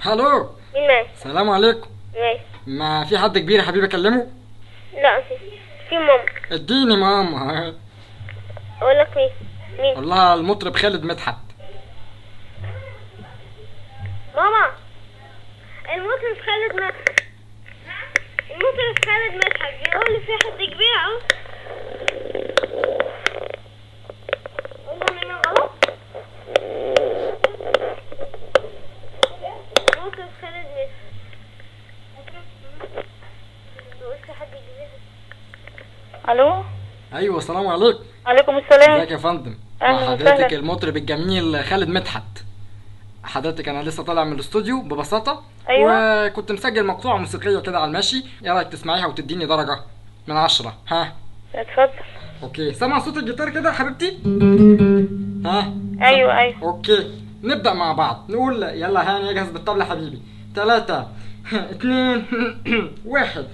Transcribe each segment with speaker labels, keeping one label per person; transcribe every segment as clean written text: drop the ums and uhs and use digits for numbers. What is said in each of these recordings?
Speaker 1: الو.
Speaker 2: مين؟
Speaker 1: السلام عليكم.
Speaker 2: ماشي.
Speaker 1: ما في حد كبير يا حبيبي اكلمه؟
Speaker 2: لا في ماما.
Speaker 1: اديني ماما.
Speaker 2: اقول لك مين؟
Speaker 1: قول لها المطرب خالد مدحت.
Speaker 2: ماما المطرب خالد مدحت بيقول لي في حد كبير اهو. قلنا منه غلط. المطرب خالد مدحت بيقول في حد كبير.
Speaker 3: الو.
Speaker 1: ايوه السلام عليكم.
Speaker 3: عليكم السلام.
Speaker 1: ازيك يا فندم؟
Speaker 3: اهلا
Speaker 1: مع
Speaker 3: وسهلا.
Speaker 1: حضرتك المطرب الجميل خالد مدحت. حضرتك انا لسه طالع من الاستوديو ببساطه.
Speaker 3: أيوة.
Speaker 1: وكنت مسجل مقطوعه موسيقيه كده على المشي، ايه رايك تسمعيها وتديني درجه من 10؟ ها؟
Speaker 3: اتفضل.
Speaker 1: اوكي، سامع صوت الجيتار كده يا حبيبتي؟ ها؟
Speaker 3: ايوه.
Speaker 1: اوكي، نبدأ مع بعض. نقول يلا هاني اجهز بالطبلة حبيبي. 3 2 1.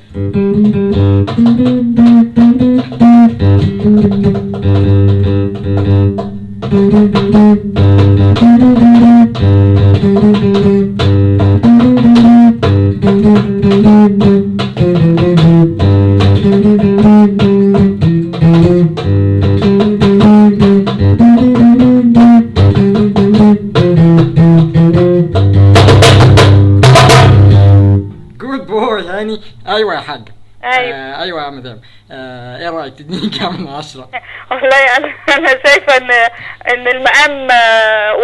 Speaker 1: جود بوي هاني. ايوه يا حاجة.
Speaker 3: ايوه.
Speaker 1: ايوه يا مدام. ايه رايك تديني كام من 10؟
Speaker 3: والله انا شايفه ان المقام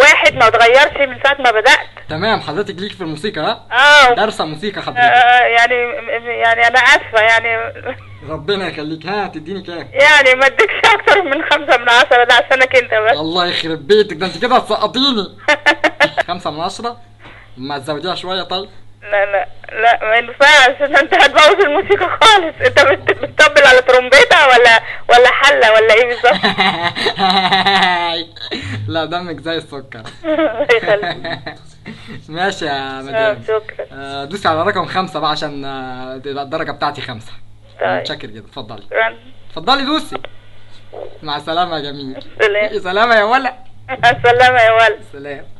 Speaker 3: واحد ما اتغيرش من ساعه ما بدات.
Speaker 1: تمام. حضرتك ليك في الموسيقى ها؟ دارسة موسيقى حضرتك؟
Speaker 3: يعني انا اسفه يعني.
Speaker 1: ربنا يخليك. ها تديني كام؟
Speaker 3: يعني ما اديكش اكتر من 5/10 ده عشانك انت بس.
Speaker 1: الله يخرب بيتك، ده انت كده هتسقطيني. 5/10. ما تزوديها شوية طيب؟
Speaker 3: لا ما ينفعش، انت هتبوظ الموسيقى خالص. انت بتطبل على ترومبيته ولا حله ولا ايه بالظبط؟
Speaker 1: لا دمك زي السكر.
Speaker 3: الله يخليك.
Speaker 1: ماشي يا مدام.
Speaker 3: شكرا.
Speaker 1: دوسي على رقم 5 بقى عشان تبقى الدرجة بتاعتي 5.
Speaker 3: طيب.
Speaker 1: متشكر جدا. اتفضلي.
Speaker 3: شكرا.
Speaker 1: اتفضلي دوسي. مع السلامة يا جميل.
Speaker 3: سلام.
Speaker 1: سلامة يا ولا.
Speaker 3: السلامة يا ولد.
Speaker 1: سلام.